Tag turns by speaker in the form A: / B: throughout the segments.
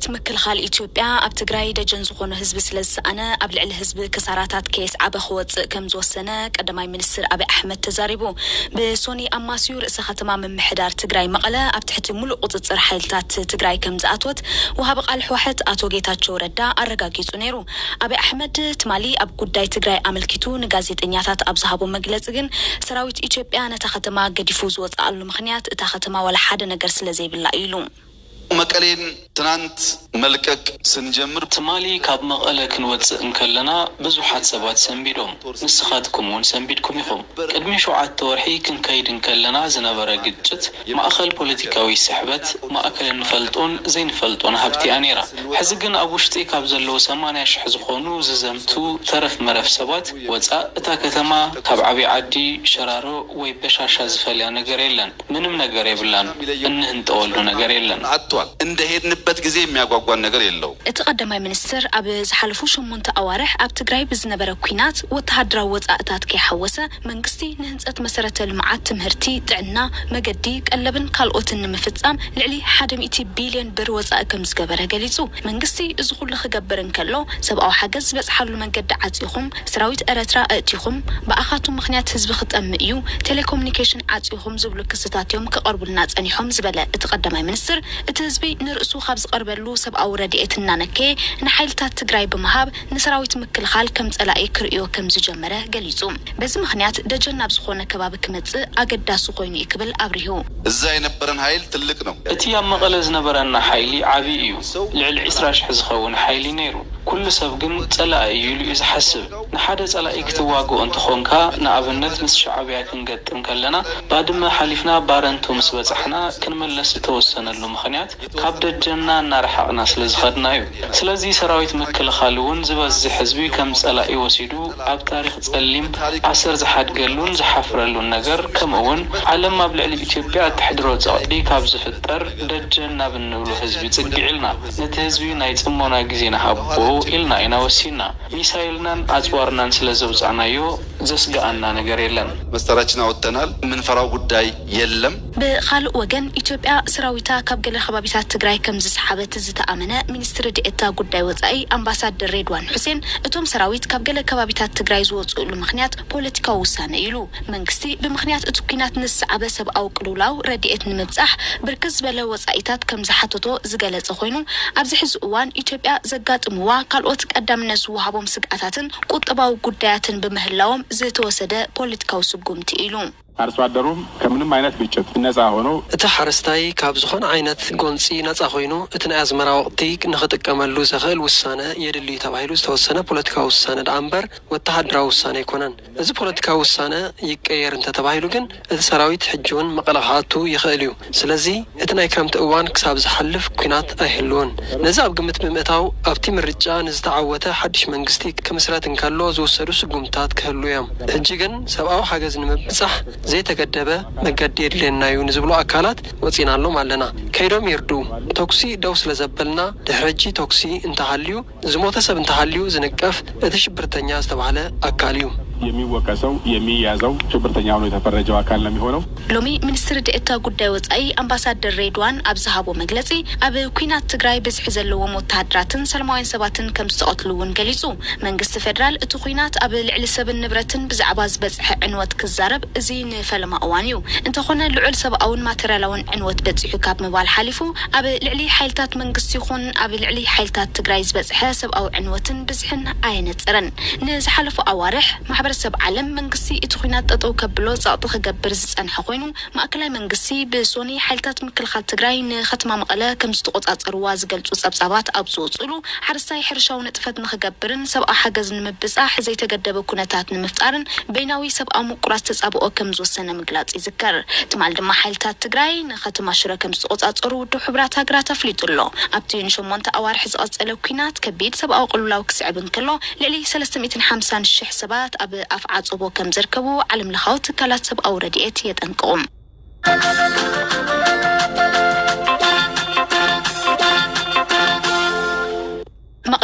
A: سراويت مكلخال إثيوبيا أب تجراي دجن زخون حزب سلس أنا أبلع الحزب كساراتات كيس عبخوت كم زوسنا قدماي منستر أبي أحمد تزاربو بسوني أماسيور سختما من محدار تجراي مقلة أب تحت ملء قطر حيلتات تجراي كم زاتوت وهبق الحوحت أتوجيتات شوردة أرجاكي سنيرو أبي أحمد تمالي أب قداي تجراي عملكيتو نجازيت إنياتات أبزهابو مجلسجن سراويت إثيوبيا نتختما قد يفوز وتقال مخنيات تختما ولا حد نجر سلزي بالله يلوم
B: مقالين تنانت ملكك سنجمر
C: تمالي كاب مقالك نوتس انكلنا بزوحات سبات سنبيدهم نسخاتكم ونسنبيدكم يخم قدمي شوعات تورحي كن كايد انكلنا زنبرا قدجت ما أخل بوليتيكاوي سحبت ما أكل نفلطون زين فلطون هبتي أنيرا حزقن أبوشتي كاب زلو سمانيش حزقونو ززمتو ترف مرف سبات وزا اتاكتما كاب عبي عدي شرارو ويبشاشا زفاليا نقريلن منم نقريبلن انهن تقولو نقريلن
B: እንደ ሄድንበት ጊዜ የሚያጓጓን ነገር የለው
A: ተቀዳማይ ሚኒስትር አብ ዝሐልፉ ሸሞንተ አዋርሕ አብ ትግራይ ብዝነበረ ኩናት ወተሃድራዊ ወጻእታት ከይሐወሰ መንግስቲ ንህንጸት መሰረተ ልምዓት ትምህርቲ ጥዕና መገዲ ቀለብን ካልኦትን ንምፍጻም ልዕሊ 100 ቢልዮን ብር ወጻእ ከም ዝገበረ ገሊጹ መንግስቲ እዚ ኩሉ ክገብርን ከሎ ሰብኣዊ ሓገዝ በጽሓሉ መንገዲ ዓጽይኹም ሰራዊት ኤርትራ ኣእቲኹም በኣኻቱ ምኽንያት ህዝቢ ክጠምእ እዩ ቴሌኮሙኒኬሽን ዓጽይኹም ዝብሉ ክስታትዮም ከቀርቡልና ጸኒሖም ዝበለ ተቀዳማይ ሚኒስትር ህዝቢ ንርእሱ ካብ ዝቀርበሉ ሰብኣዊ ረድኤትና ነከ ንሓይልታት ትግራይ ብምሃብ ንሰራዊት ምክልኻል ከም ጸላኢ ክርእዮ ከም ዝጀመረ ገሊጹ በዚ ምኽንያት ደጀን ናብ ዝኾነ ከባቢ ክመጽእ ኣገዳሲ ኮይኑ ይክብል ኣብሪሁ
B: እዛ የነበረን ኃይል ትልቅ ነው
C: እቲ ኣብ መቐለ ዝነበረና ሓይሊ ዓቢ እዩ ልዕሊ 20,000 ዝኸውን ሓይሊ ነይሩ ኩሉ ሰብ ግን ጸላኢ እዩ ኢሉ ዝሓስብ ንሓደ ጸላኢ ክትዋግኦ እንትኾንካ ንኣብነት ምስ ሻዕብያ ክንገጥም ከለና ባድመ ሓሊፍና ባረንቱ ምስ በጻሕና ክንመለስ ተወሰነሉ ምኽንያት ካብ ደጀና እናረሓቕና ስለዝኸድና እዩ ስለዚ ሰራዊት ምክልኻል እውን ዝበዝሕ ህዝቢ ከም ጸላኢ ወሲዱ ኣብ ታሪኽ ጸሊም ዓሰር ዝሓድገሉን ዝሓፍረሉን ነገር ከምኡውን ዓለም ኣብ ልዕሊ ኢትዮጵያ ትሕድሮ ጸቕጢ ካብ ዝፍጠር ደጀና ብንብሉ ህዝቢ ጽግዒልና ነቲ ህዝቢ ናይ ጽሞና ግዜ ንሃቦ ኢልና ኢና ወሲና ሚሳኤልናን ኣጽዋርናን ስለዘውጻናዮ ዘስጋአና ነገር የለን
B: መስተራችን አወጣናል ምን ፈራው ጉዳይ የለም
A: በኻል ወገን ኢትዮጵያ ሰራዊታ ካብ ገለ ከባቢታት ትግራይ ከም ዝስሓበት ዝተኣመነ ሚኒስትር ዲኤታ ጉዳይ ወጻኢ አምባሳደር ሬድዋን ሁሴን እቶም ሰራዊት ካብ ገለ ከባቢታት ትግራይ ዝወጽኡሉ ምኽንያት ፖለቲካዊ ውሳነ ኢሉ መንግስቲ ብምኽንያት እቱኪናት ንስዓበ ሰብኣዊ ቅልውላው ረድኤት ንምብጻሕ ብርክዝ በለ ወጻኢታት ከም ዝሓተቶ ዝገለጸ ኮይኑ ኣብዚ ሕዚ እዋን ኢትዮጵያ ዘጋጥምዋ ካልኦት ቀዳምነት ዝወሃቦም ስግኣታትን ቁጠባዊ ጉዳያትን በመህላዎም ዝተወሰደ ፖለቲካዊ ስጉምቲ ኢሉ
D: አርሶ አደሩም ከምንም አይነት ግጭት ነፃ ሆኖ
E: እቲ ሓረስታይ ካብ ዝኾነ ዓይነት ጎንፂ ነፃ ኮይኑ እቲ ናይ ኣዝመራ ወቅቲ ንኽጥቀመሉ ዝኽእል ውሳነ የድልዩ ተባሂሉ ዝተወሰነ ፖለቲካዊ ውሳነ ዳንበር ወተሃድራዊ ውሳነ ይኮነን እዚ ፖለቲካዊ ውሳነ ይቀየር እንተተባሂሉ ግን እቲ ሰራዊት ሕጅውን መቐለኻቱ ይኽእል እዩ ስለዚ እቲ ናይ ክረምቲ እዋን ክሳብ ዝሓልፍ ኩናት ኣይህልውን ነዚ ኣብ ግምት ብምእታው ኣብቲ ምርጫ ንዝተዓወተ ሓድሽ መንግስቲ ክምስረት እንከሎ ዝወሰዱ ስጉምታት ክህሉ እዮም ሕጂ ግን ሰብኣዊ ሓገዝ ንምብጻሕ ዘይተገደበ መገዲ የድልየናዩ ንዝብሉ ኣካላት ወፂናሎም ኣለና ከይዶም ይርዱ ቶክሲ ደው ስለዘበልና ድሕረጂ ቶክሲ እንተሃልዩ ዝሞተ ሰብ እንተሃልዩ ዝንቀፍ እቲ ሽብርተኛ ዝተባህለ ኣካል እዩ የሚወቀሰው የሚያዘው ሽብርተኛ ሆኖ የተፈረጀው አካል ነው የሚሆነው
A: ሎሚ ሚኒስትር ዲኤታ ጉዳይ ወጻኢ አምባሳደር ሬድዋን ኣብዝሃቦ መግለጺ ኣብ ኩናት ትግራይ ብዝሕ ዘለዎም ወተሃድራትን ሰላማውያን ሰባትን ከም ዝተቀትሉውን ገሊጹ መንግስቲ ፌደራል እቲ ኩናት ኣብ ልዕሊ ሰብን ንብረትን ብዛዕባ ዝበጽሐ ዕንወት ክዛረብ እዚ ንፈለማ እዋን እዩ እንተኾነ ልዑል ሰብኣውን ማተርያላውን ዕንወት በጽሑ ካብ ምባል ሓሊፉ ኣብ ልዕሊ ሓይልታት መንግስቲ ይኹን ኣብ ልዕሊ ሓይልታት ትግራይ ዝበጽሐ ሰብኣዊ ዕንወትን ብዝሕን ኣይነጽረን ንዝሓለፉ ኣዋርሕ ማሕበረሰብ ዓለም መንግስቲ እቲ ኩናት ጠጠው ከብሎ ጸቕጡ ክገብር ዝጸንሐ ኮይኑ ማእከላይ መንግስቲ ብሶኒ ሓይልታት ምክልኻል ትግራይ ንኸተማ መቐለ ከም ዝተቆጻጸርዋ ዝገልጹ ጸብጻባት ኣብ ዝወጽሉ ሓረስታይ ሕርሻዊ ንጥፈት ንኽገብርን ሰብኣዊ ሓገዝ ንምብጻሕ ዘይተገደበ ኩነታት ንምፍጣርን በይናዊ ሰብኣዊ ምቁራት ተጻብኦ ከም ዝወሰነ ምግላጽ ይዝከር ትማል ድማ ሓይልታት ትግራይ ንኸተማ ሽረ ከም ዝተቆጻጸሩ ውድብ ሕብራት ሃገራት ኣፍሊጡሎ ኣብቲ ን8 ኣዋርሕ ዝቐጸለ ኩናት ከቢድ ሰብኣዊ ቅልውላው ክስዕብ እንከሎ ልዕሊ 350,000 ሰባት ኣብ ኣፍዓጽቦ ከም ዝርከቡ ዓለም ለኻዊ ትካላት ሰብኣዊ ረድኤት የጠንቅቁም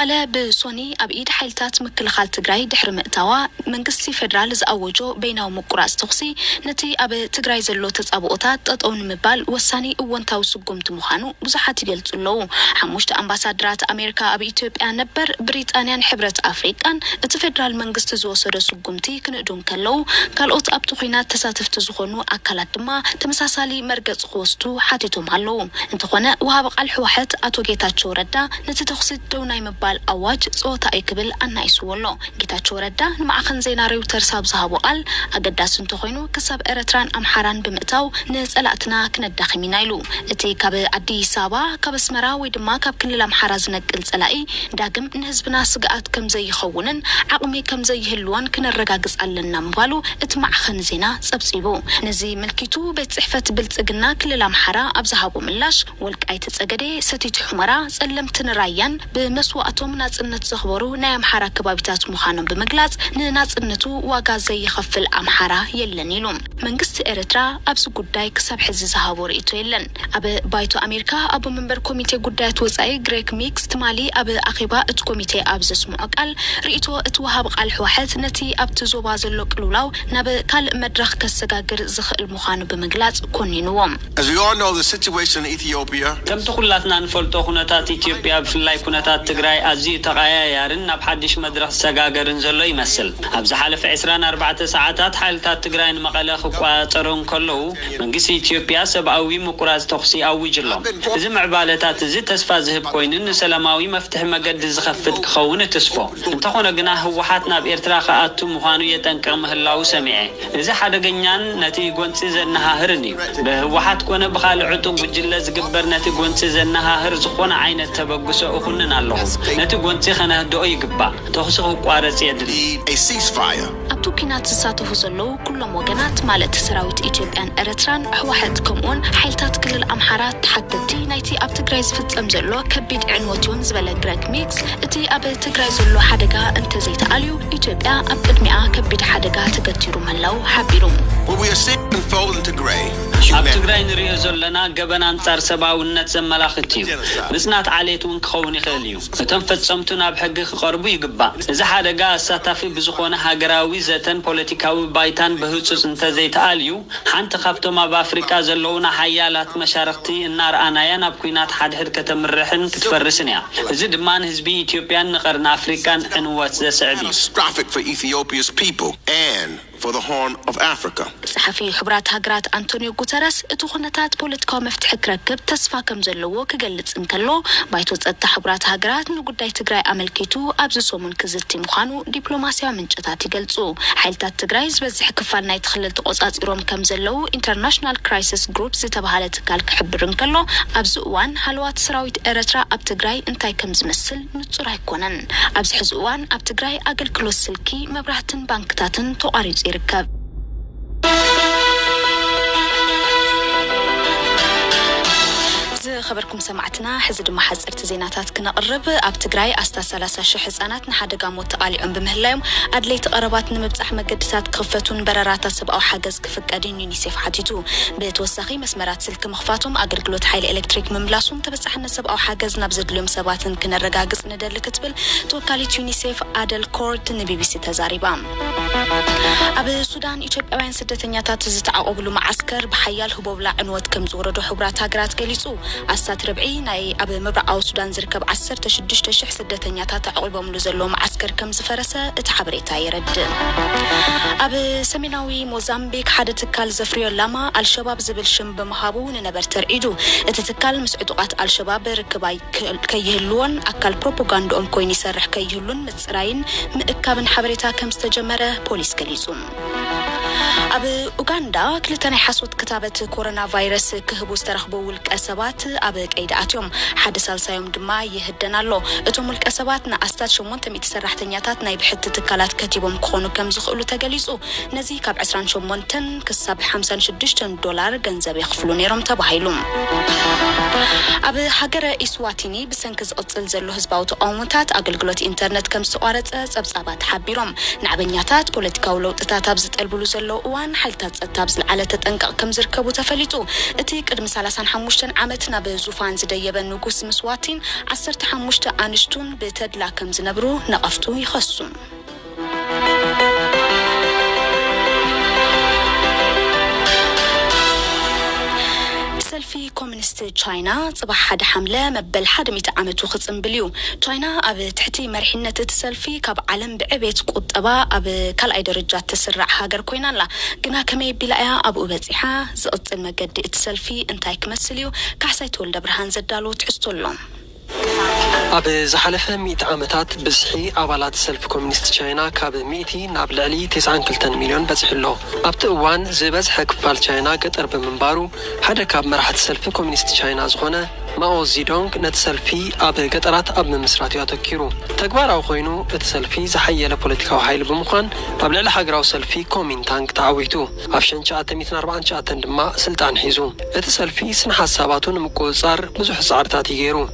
A: መቀለ ብሶኒ ኣብ ኢድ ሓይልታት ምክልኻል ትግራይ ድሕሪ ምእታዋ መንግስቲ ፌደራል ዝኣወጆ በይናዊ ምቁራጽ ተኽሲ ነቲ ኣብ ትግራይ ዘሎ ተጻብኦታት ጠጠው ንምባል ወሳኒ እወንታዊ ስጉምቲ ምዃኑ ብዙሓት ይገልጹ ኣለዉ። 5 ኣምባሳደራት ኣሜሪካ ኣብ ኢትዮጵያ ነበር ብሪጣንያን ሕብረት ኣፍሪቃን እቲ ፌደራል መንግስቲ ዝወሰደ ስጉምቲ ክንእዱም ከለዉ ካልኦት ኣብቲ ኩናት ተሳተፍቲ ዝኾኑ ኣካላት ድማ ተመሳሳሊ መርገጽ ክወስዱ ሓቲቶም ኣለዉ። እንተኾነ ወሃቢ ቃል ሕወሓት ኣቶ ጌታቸው ረዳ ነቲ ተኽሲ ደው ናይ ምባል ኣዋጅ ጾታ ኣይክብል ኣናይስዎ ኣሎ። ጌታቸው ረዳ ንማዕኸን ዜና ሬውተርስ ኣብ ዝሃቦ ቃል ኣገዳሲ እንተኾይኑ ክሳብ ኤርትራን ኣምሓራን ብምእታው ንጸላእትና ክነዳኽም ኢና ኢሉ። እቲ ካብ ኣዲስ ኣበባ ካብ ኣስመራ ወይ ድማ ካብ ክልል ኣምሓራ ዝነቅል ጸላኢ ዳግም ንህዝብና ስግኣት ከም ዘይኸውንን ዓቕሚ ከም ዘይህልዎን ክነረጋግጽ ኣለና ምባሉ እቲ ማዕኸን ዜና ጸብጺቡ። ነዚ ምልኪቱ ቤት ጽሕፈት ብልጽግና ክልል ኣምሓራ ኣብ ዝሃቦ ምላሽ ወልቃይት ጸገዴ ሰቲት ሑመራ ጸለምትን ራያን ብመስዋዕቶም ናጽነት ዘኽበሩ ናይ ኣምሓራ ከባቢታት ምዃኖም ብምግላጽ ንናጽነቱ ዋጋ ዘይኸፍል ኣምሓራ የለን ኢሉ። መንግስቲ ኤርትራ ኣብዚ ጉዳይ ክሳብ ሕዚ ዝሃቦ ርእይቶ የለን። ኣብ ባይቶ ኣሜሪካ ኣብ መንበር ኮሚቴ ጉዳያት ወጻኢ ግሬግ ሚክስ ትማሊ ኣብ ኣኼባ እቲ ኮሚቴ ኣብ ዘስምዖ ቃል ርእይቶ እቲ ወሃቢ ቃል ሕወሓት ነቲ ኣብቲ ዞባ ዘሎ ቅልውላው ናብ ካልእ መድረኽ ከሰጋግር ዝኽእል ምዃኑ ብምግላጽ ኮኒንዎም።
F: ከምቲ ኩላትና ንፈልጦ ኩነታት ኢትዮጵያ ብፍላይ ኩነታት ትግራይ ኣዝዩ ተቐያያርን ናብ ሓድሽ መድረኽ ሰጋገርን ዘሎ ይመስል። ኣብ ዝሓለፈ 24 ሰዓታት ሓይልታት ትግራይ ንመቐለ ክቋጸሩ ከለዉ መንግስቲ ኢትዮጵያ ሰብኣዊ ምቁራጽ ተኽሲ ኣውጅሎም። እዚ ምዕባለታት እዚ ተስፋ ዝህብ ኮይኑ ንሰላማዊ መፍትሒ መገዲ ዝኸፍት ክኸውን ተስፎ እንተኾነ ግና ህወሓት ናብ ኤርትራ ከኣቱ ምዃኑ የጠንቅቕ ምህላው ሰሚዐ። እዚ ሓደገኛን ነቲ ጎንፂ ዘነሃህርን እዩ። ብህወሓት ኮነ ብኻልእ ዕጡቕ ጉጅለ ዝግበር ነቲ ጎንፂ ዘነሃህር ዝኾነ ዓይነት ተበግሶ እኹንን ኣለኹ። ነቲ ጎንፂ ከነህድኦ ይግባእ። ተኽሲ ክቋረጽ የድሊ።
A: ኣብቲ ኩናት ዝሳተፉ ዘለዉ ኩሎም ወገናት ማለት ሰራዊት ኢትዮጵያን ኤርትራን ሕወሓት ከምኡውን ሓይልታት ክልል ኣምሓራ ተሓተቲ ናይቲ ኣብ ትግራይ ዝፍጸም ዘሎ ከቢድ ዕንወት እዮም ዝበለ ግሬግ ሚክስ እቲ ኣብ ትግራይ ዘሎ ሓደጋ እንተዘይተኣልዩ ኢትዮጵያ ኣብ ቅድሚኣ ከቢድ ሓደጋ ተገቲሩ ምህላው ሓቢሩ።
F: ኣብ ትግራይ ንሪኦ ዘለና ገበና አንጻር ሰብኣውነት ዘመላኽት እዩ። ብጽናት ዓሌት እውን ክኸውን ይኽእል እዩ። እቶም ፈጸምቱ ናብ ሕጊ ክቐርቡ ይግባእ። እዚ ሓደጋ ኣሳታፊ ብዝኾነ ሃገራዊ ዘተን ፖለቲካዊ ባይታን ብህፁፅ እንተዘይተኣልዩ ሓንቲ ካብቶም ኣብ ኣፍሪቃ ዘለውና ሓያላት መሻርክቲ እናርኣናያ ናብ ኩናት ሓድሕድ ከተምርሕን ክትፈርስን እያ። እዚ ድማ ንህዝቢ ኢትዮጵያን ንቐርኒ ኣፍሪካን ዕንወት ዘስዕብ እዩ።
G: for the Horn of Africa.
A: صحفي حبرات هاجرات أنطونيو غوتيريس اتوخنتات بوليتيكا مفتح كركب تسفا كم زلوا كجلت انكلو بايتو تصدق حبرات هاجرات نقداي تجراي عملكيتو أبز سومن كزتي مخانو دبلوماسيا من جتات يجلسو حيلتات تجراي بزح كفالنا يتخلل تقصات إيروم كم زلوا International Crisis Group زتبهالت كالك حبرن كلو أبز وان هلوات سراويت إرترا أب تجراي انتاي كم زمسل نتصرح كونن أبز حزوان أب تجراي أقل كلوس سلكي مبرهتن بانكتاتن تقاريز يركب. خبركم سمعتنا حزد محزر تزيناتات كنا قرب اب تجراي استا 30,000 حصانات نحدقا متقالعون بمهلايم ادلي تقربات نمبصح مقدسات كفتون بررات سبقو حاجز كفقادين يونيسيف حاتيتو بتوسخي مسمرات سلك مخفاتهم اغرغلوت حيل الكتريك مملاسهم تبصحنا سبقو حاجز نبزد اليوم سباتن كنرغاغص ندل كتبل توكاليت يونيسيف ادل كورت نبيبيسي تزاريبا اب السودان ኢትዮጵያውያን ስደተኛታት ዝተዓቆብሉ ማዓስከር በحيال ህቦብላ ዕንወት ከም ዝወረዱ ሕቡራት ሃገራት ገሊጹ ኣስታት ረብዒ ናይ ኣብ ምብራቃዊ ሱዳን ዝርከብ 16,000 ስደተኛታት ተዓቆቦምሉ ዘሎ ማዓስከር ከም ዝፈረሰ እቲ ሓበሬታ ይረድእ ኣብ ሰሜናዊ ሞዛምቢክ ሓደ ትካል ዘፍርዮ ላማ አልሸባብ ዝብል ሽም በመሃቡ ንነበር ተርዒዱ እቲ ትካል ምስ ዕጡቃት አልሸባብ ርክባይ ከይህልዎን ኣካል ፕሮፓጋንዳኦም ኮይኑ ይሰርሕ ከይህሉን ምጽራይን ምእካብን ሓበሬታ ከም ዝተጀመረ ፖሊስ ገሊጹ ኣብ ኡጋንዳ ክልተናይ ሓሶት ክታበት ኮሮና ቫይረስ ክህቡ ዝተረኽቡ ውልቀ ሰባት ኣብ ቀይዲ ኣትዮም ሓደ ሳልሳዮም ድማ ይህደናሎ እቶም ውልቀ ሰባት ንኣስታት 800 ሰራሕተኛታት ናይ ብሕቲ ትካላት ከቲቦም ክኾኑ ከም ዝኽእሉ ተገሊጹ ነዚ ካብ 28 ክሳብ $56 ገንዘብ ይኽፍሉ ነይሮም ተባሂሉ ኣብ ሃገረ ኢስዋቲኒ ብሰንኪ ዝቕጽል ዘሎ ህዝባዊ ተቃውሞታት ኣገልግሎት ኢንተርኔት ከም ዝተቋረጸ ጸብጻባት ሓቢሮም ንዕበኛታት ፖለቲካዊ ለውጥታት ኣብ ዝጠልብሉ ዘሎ ዘሎ እዋን ሓይልታት ጸጥታ ብዝለዓለ ተጠንቀቕ ከም ዝርከቡ ተፈሊጡ እቲ ቅድሚ 35 ዓመት ናብ ዙፋን ዝደየበ ንጉስ ምስዋቲን 15 ኣንሽቱን ብተድላ ከም ዝነብሩ ነቐፍቱ ይኸሱ سلفي كومونست تشاينا صباح حد حملة مبل حد 100 عامت وخصنبليو تشاينا أب تحتي مرحلة السلفي كاب عالم بعبيت قطبة أب كل أي درجات تسرع هاجر كوينا لا جنا كمي بلاقيها أبو بزحة زقت المجد السلفي انتاي كمسليو كحسيت ولد برهان زدالو تحستولهم
E: أب زحلفة 100 عامتات بزحي أبالات سلف كومونست تشاينا كاب 100 ناب لعلي 9 مليون بزحلو أبتقوان زبزح كفال تشاينا قطر بمنبارو هذا كاب مرحلة سلف كومونست تشاينا زخونة ماو زيدونغ نتسلفي أب قطرات أب ممسرات ياتكيرو تكبار أو خوينو اتسلفي زحية لبوليتيكا وحايل بمخان قبل على حقراو سلفي كومينتانك تعويتو عفشان شاعة 240 شاعة دما سلطان حيزو اتسلفي سن حساباتون مقوصار بزح سعرتاتي غيرو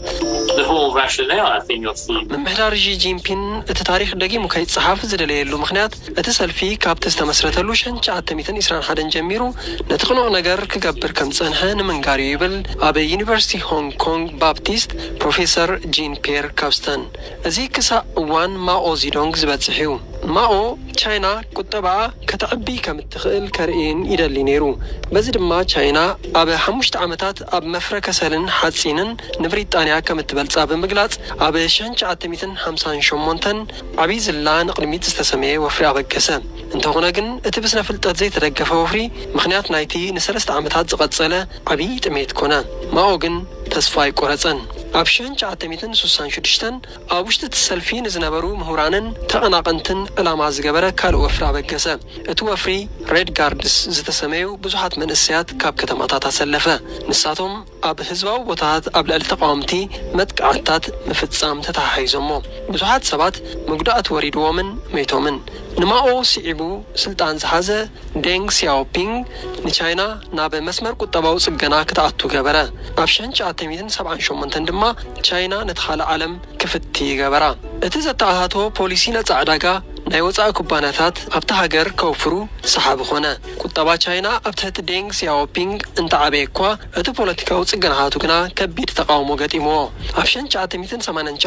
E: من محرار جي جينبين التاريخ دقي مكايت صحاف زدليلو مخنيات اتسلفي كابتس تمسرتلو شن شاعة 220 جميرو نتقنو نقر كقبر كم صنحان من قاريبل أب يونيفرسيتي هونغ كونغ بابتيست بروفيسور جين بير كابستان ازي كسا وان ماو زيدونغ زباتسحيو ماو تشاينا كتبعا كتعبي كمتخيل كارئين إدالي نيرو بزد ما تشاينا أب 5 عامتات أب مفركة سالن حادسينن نبريطانيا كمتبلت أب مقلات أب شنش عتميتن 58 عبيز الله نقلميت استسميه وفري أبقسا انتو غناقن اتبسنا فلتات زي تدقف وفري مخنيات نايتي نسلست عامتات زقاتسالة عبي تميت كونا ماو قن تسفاي قرصن أبشان جعتميتن سوسان شدشتن أبوشت السلفين زنبرو مهورانن تقناقنتن الاماز جبرة كالو وفرا بقسا اتو وفري ريد جاردس زتسميو بزحات من السيات كاب كتماتات سلفة نساتهم أب هزواو وطاعت قبل التقامتي متقعتات مفتسام تتحيزمو بزحات سبات مقدعت وريد ومن ميتومن نماو سيعبو سلطان زحازة دينغ سياو بينغ نشاينا ناب مسمر كتباو سجنا كتعتو جبرة أبشان جعتميتن 78 تندما تشاينا ندخل عالم كفتي جبرة اتزا تعهاتو بوليسينا تعداقا نايوزا كوباناتات ابتا هاجر كوفرو صحاب خونا كتبا تشاينا ابتهت دينغ سياو بينغ انت عبيكوا اتو بوليتيكاو سجنهاتو كنا كبير تقاومو قديمو أبشان جعتميتن 8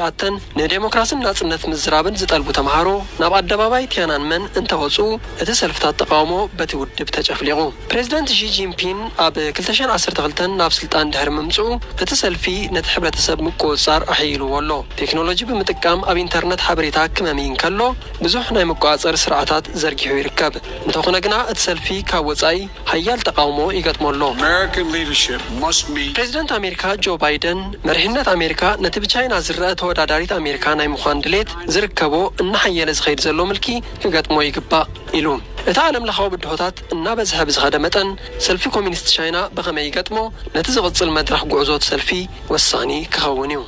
E: نديموكراسي ناصنت مزرابن زطلبو تمهارو ناب أدباباي تيانان من انت وصو اتسلفتات تقاومو بتودب تجافليغو بريزيدنت جي جينبين اب 2012 ناب سلطان دهر ممصو اتسلفي نتحبرة سب مقوصار أحيلو والله تكنولوجي بمتقام اب انترنت حبريتا كمامين كالو بزوح ناي مقوصار سرعتات زرقيو يركب انتوخنا قنا اتسلفي كاوزاي هيال تقاومو يقدمولو بريزيدنت أمريكا جو بايدن مرحنة أمريكا نتبجاينا زرقات وداداريت أمريكا ناي مخاندليت زركبو ان حيال زخير زلو ملكي يقدمو يقبا إلوم العالم لخو بدهوتات النابزها بزغادة متن سلفي كومينست تشاينا بغما يقدمو نتزغط المدرح قعزوت سلفي والصاني كخونيو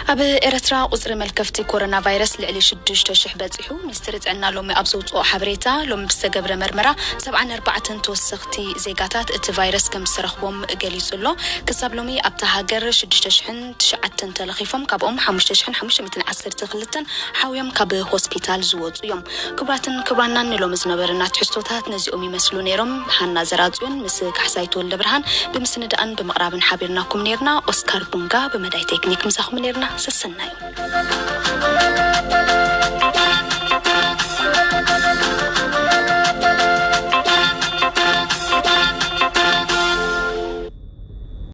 A: أب إرترا قصر ملكفتي كورونا فيروس لعلي شدش تشح بزحو مسترد عنا لومي أبزوت أو حبريتا لومي بستقبر مرمرة 74 توسختي زيقاتات ات فيروس كم سرخبهم قليسولو كساب لومي أبتهاجر شدش تشحن تشعتن تلخيفهم كابهم 5 تشحن 510 تخلتن حاويم كاب هوسبيتال زوت يوم كبراتن نلوم زنبرنا تحسوتات نزيقوم يمثلو نيرم حنا زرازون مسك حسايتو الدبرهان بمسندان بمقرابن حابيرناكم نيرنا أوسكار بونغا بمداي تكنيك مساخم نيرنا سسناي